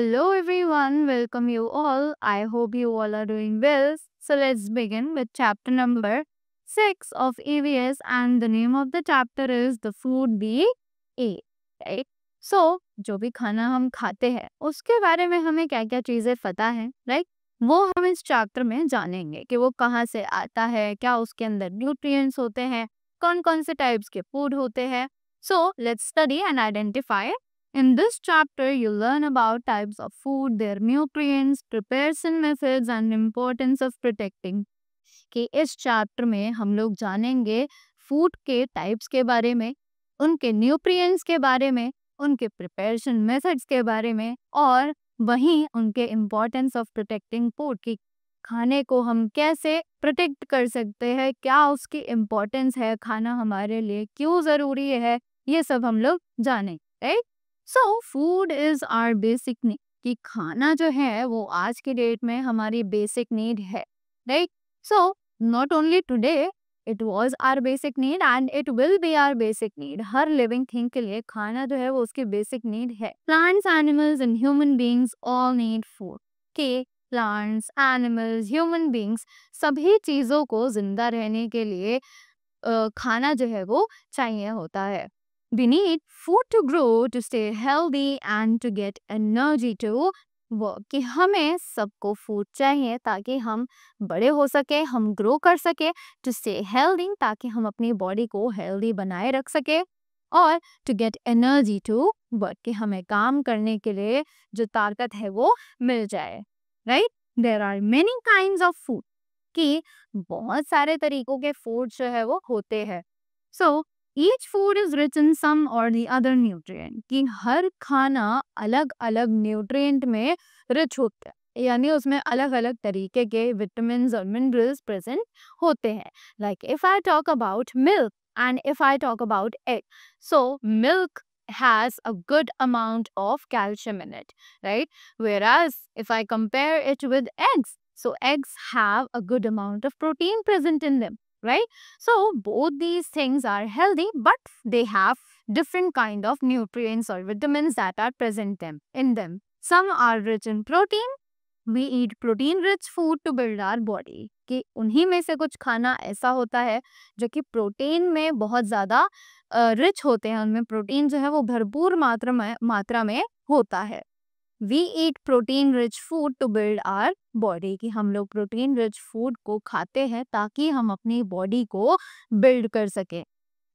Hello everyone, welcome you all. I hope you all are doing well. So let's begin with chapter number 6 of EVS, and the name of the chapter is The Food We Eat, right? So जो भी खाना हम खाते हैं उसके बारे में हमें क्या क्या चीज़ें पता है, राइट? वो हम इस चैप्टर में जानेंगे कि वो कहाँ से आता है, क्या उसके अंदर न्यूट्रिएंट्स होते हैं, कौन कौन से टाइप्स के फूड होते हैं. So let's study and identify. In this chapter, you learn about types of food, their nutrients, preparation methods, and importance of protecting. कि इस चैप्टर में हम लोग जानेंगे फूड के टाइप्स के बारे में, उनके न्यूट्रिएंट्स के बारे में, उनके प्रिपरेशन मेथड्स के बारे में, और वहीं उनके इम्पोर्टेंस ऑफ प्रोटेक्टिंग फूड की खाने को हम कैसे प्रोटेक्ट कर सकते हैं, क्या उसकी इम्पोर्टेंस है, खाना हमारे लिए क्यों ज़रूरी है, ये सब हम लोग जानें, right? So food is our basic need. कि खाना जो है वो आज की डेट में हमारी बेसिक नीड है, right? So, not only today, it was our basic need and it will be our basic need. Her living thing के लिए खाना जो है वो उसकी basic need है. Plants, animals and human beings all need food. कि plants, animals, human beings सभी चीज़ों को जिंदा रहने के लिए खाना जो है वो चाहिए होता है. We need food to grow, to stay healthy and to get energy to work. कि हमें सबको फूड चाहिए ताकि हम बड़े हो सके, हम ग्रो कर सके, टू स्टे हेल्दी ताकि हम अपनी बॉडी को हेल्दी बनाए रख सके, और to get energy to work कि हमें काम करने के लिए जो ताकत है वो मिल जाए, right? There are many kinds of food. कि बहुत सारे तरीकों के फूड जो है वो होते हैं. So each food is rich in some और द अदर न्यूट्रिएंट. कि हर खाना अलग अलग न्यूट्रिएंट में रिच होता है, यानी उसमें अलग अलग तरीके के विटामिन और मिनरल्स प्रेजेंट होते हैं. Like if I talk about milk and if I talk about egg, so milk has a good amount of calcium in it, right? Whereas if I compare it with eggs, so eggs have a good amount of protein present in them, right? So both these things are healthy, but they have different kind of nutrients or vitamins that are present in them. Some are rich in protein. We eat protein rich food to build our body. कि उन्हीं में से कुछ खाना ऐसा होता है जो कि प्रोटीन में बहुत ज़्यादा रिच होते हैं, उनमें प्रोटीन जो है वो भरपूर मात्रा में होता है. We eat protein rich food to build our body. कि हम लोग प्रोटीन रिच फूड को खाते हैं ताकि हम अपनी बॉडी को बिल्ड कर सकें.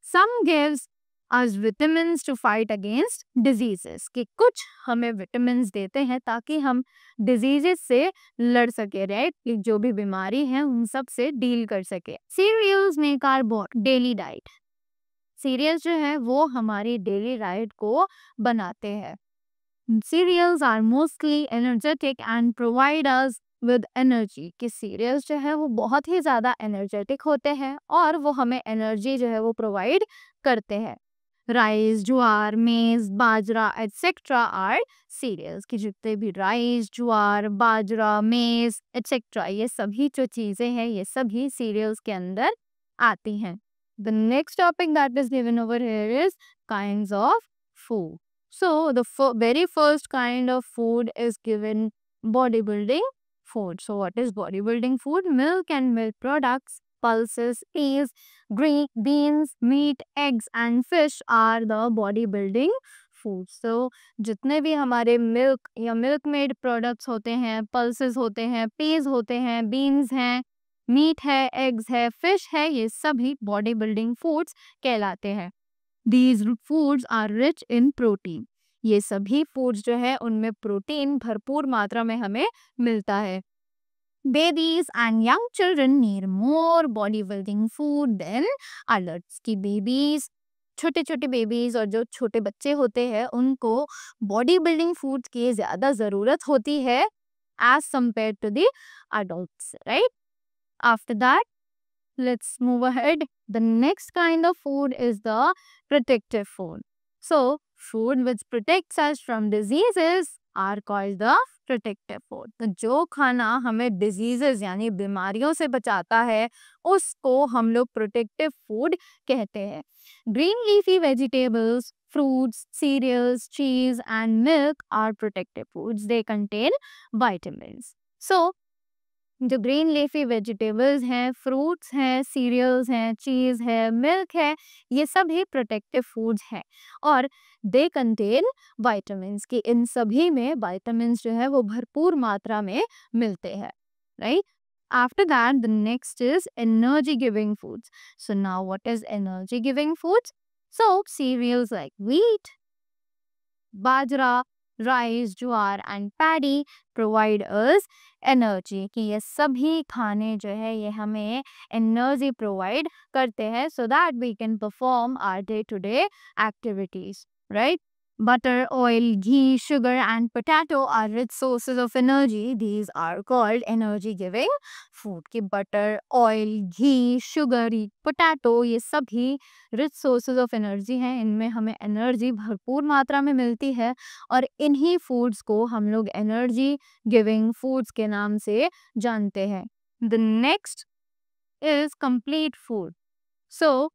सम gives as vitamins to fight against diseases. कि कुछ हमें विटामिन्स देते हैं ताकि हम डिजीजेस से लड़ सके, राइट? कि जो भी बीमारी है उन सब से डील कर सके. Cereals make our daily diet. Cereals जो है वो हमारी डेली डाइट को बनाते हैं. Cereals are mostly energetic and provide us with energy. कि सीरियल्स जो है वो बहुत ही ज़्यादा एनर्जेटिक होते हैं और वो हमें एनर्जी जो है वो प्रोवाइड करते हैं. राइस, ज्वार, मेज, बाजरा एटसेट्रा आर सीरियल्स. कि जितने भी राइस, ज्वार, बाजरा, मेज एटसेट्रा, ये सभी जो चीज़ें हैं ये सभी सीरियल्स के अंदर आती हैं. The next topic that is given over here is kinds of food. So the very first kind of food is given bodybuilding food. So what is bodybuilding food? Milk and milk products, pulses, peas, green beans, meat, eggs and fish are the bodybuilding food. So जितने भी हमारे milk या milk made products होते हैं, pulses होते हैं, Ps होते हैं, बीन्स हैं, मीट है, एग्स है, फिश है, ये सभी बॉडी बिल्डिंग फूड्स कहलाते हैं. These foods are rich in protein. ये सभी फूड्स जो है उनमें प्रोटीन भरपूर मात्रा में हमें मिलता है. Babies and young children need more body building food than adults. की बेबीज, छोटे छोटे बेबीज और जो छोटे बच्चे होते हैं उनको बॉडी बिल्डिंग फूड्स की ज़्यादा ज़रूरत होती है as compared to the adults, right? After that, let's move ahead. The next kind of food is the protective food. So, food which protects us from diseases are called the protective food. तो जो खाना हमें diseases यानी बीमारियों से बचाता है उसको हम लोग protective food कहते हैं. Green leafy vegetables, fruits, cereals, cheese and milk are protective foods. They contain vitamins. So जो ग्रीन लीफी वेजिटेबल्स हैं, फ्रूट्स हैं, सीरियल्स हैं, चीज़ है, मिल्क है, ये सब ही प्रोटेक्टिव फूड्स हैं और दे कंटेन विटामिन्स कि इन सभी में विटामिन्स जो है वो भरपूर मात्रा में मिलते हैं, right? After that, the next is energy giving foods. So now what is energy giving foods? So cereals like wheat, bajra, rice, jowar and paddy provide us energy कि ये सभी खाने जो है ये हमें एनर्जी प्रोवाइड करते हैं so that we can perform our day to day activities, right? Butter, oil, ghee, sugar and potato are rich sources of energy. These are called energy giving food कि butter, oil, ghee, sugar, potato ये सभी rich sources of energy हैं. इनमें हमें energy भरपूर मात्रा में मिलती है और इन्हीं फूड्स को हम लोग एनर्जी गिविंग फूड्स के नाम से जानते हैं. The next is complete food. So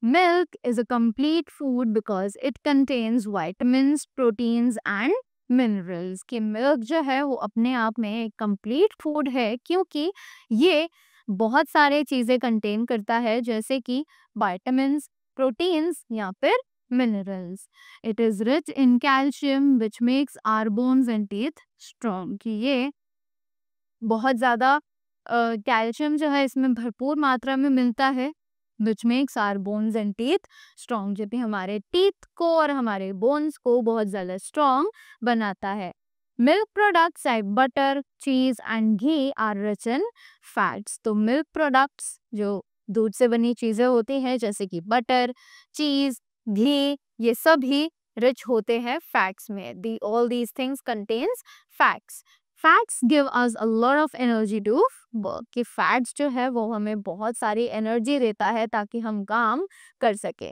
milk is a complete food because it contains vitamins, proteins and minerals. कि milk जो है वो अपने आप में एक complete food है क्योंकि ये बहुत सारे चीज़ें contain करता है जैसे कि vitamins, proteins या फिर minerals. It is rich in calcium which makes our bones and teeth strong. कि ये बहुत ज़्यादा कैल्शियम जो है इसमें भरपूर मात्रा में मिलता है which makes our bones and teeth strong. जो भी हमारे टीथ को और हमारे बोन्स को बहुत ज़्यादा स्ट्रॉन्ग बनाता है. Milk products like butter, cheese and ghee are rich in fats. तो मिल्क प्रोडक्ट्स जो दूध से बनी चीज़ें होती हैं जैसे कि बटर, चीज, घी ये सभी रिच होते हैं फैट्स में. All these things contains fats. Fats give us a lot of energy to work. कि फैट्स जो है वो हमें बहुत सारी एनर्जी देता है ताकि हम काम कर सके.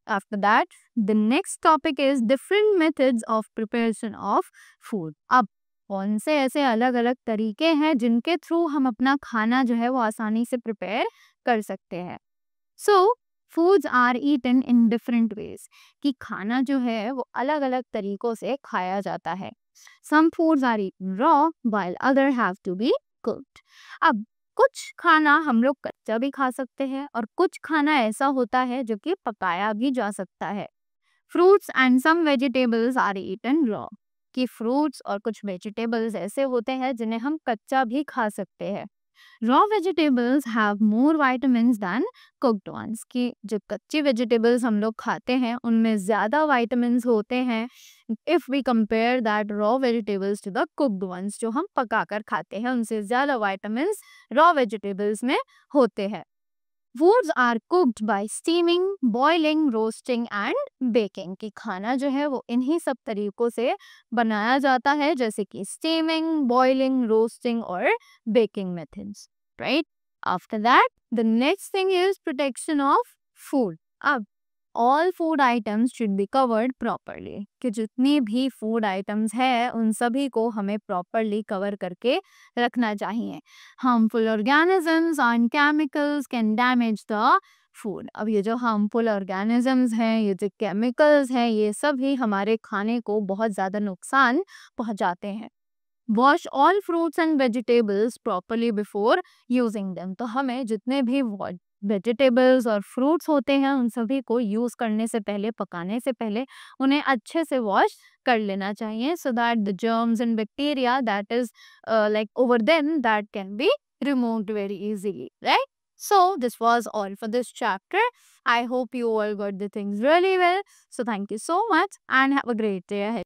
After that the next topic is different methods of preparation of food. अब कौन से ऐसे अलग अलग तरीके हैं जिनके थ्रू हम अपना खाना जो है वो आसानी से प्रिपेयर कर सकते हैं. So foods are eaten in different ways. कि खाना जो है वो अलग अलग तरीकों से खाया जाता है. Some foods are eaten raw while other have to be cooked. अब कुछ खाना हम लोग कच्चा भी खा सकते हैं और कुछ खाना ऐसा होता है जो कि पकाया भी जा सकता है. Fruits and some vegetables are eaten raw. कि fruits और कुछ vegetables ऐसे होते हैं जिन्हें हम कच्चा भी खा सकते हैं. Raw vegetables have more vitamins than cooked ones. कि जो कच्ची vegetables हम लोग खाते हैं उनमें ज़्यादा vitamins होते हैं if we compare that raw vegetables to the cooked ones. जो हम पकाकर खाते हैं उनसे ज़्यादा vitamins raw vegetables में होते हैं. Foods are cooked by steaming, boiling, roasting and baking. कि खाना जो है वो इन्हीं सब तरीकों से बनाया जाता है जैसे कि steaming, boiling, roasting और baking methods, right? After that, the next thing is protection of food. अब all food items should be covered properly. कि जितनी भी food items है उन सभी को हमें properly cover करके रखना चाहिए. Harmful organisms and chemicals can damage the food. अब ये जो harmful organisms हैं, ये जो chemicals हैं, ये सभी हमारे खाने को बहुत ज़्यादा नुकसान पहुँचाते हैं. Wash all fruits and vegetables properly before using them. तो हमें जितने भी वेजिटेबल्स और फ्रूट्स होते हैं उन सभी को यूज़ करने से पहले, पकाने से पहले उन्हें अच्छे से वॉश कर लेना चाहिए so that the germs and bacteria that is like over them that can be removed very easily, right? So this was all for this chapter. I hope you all got the things really well. So thank you so much and have a great day ahead.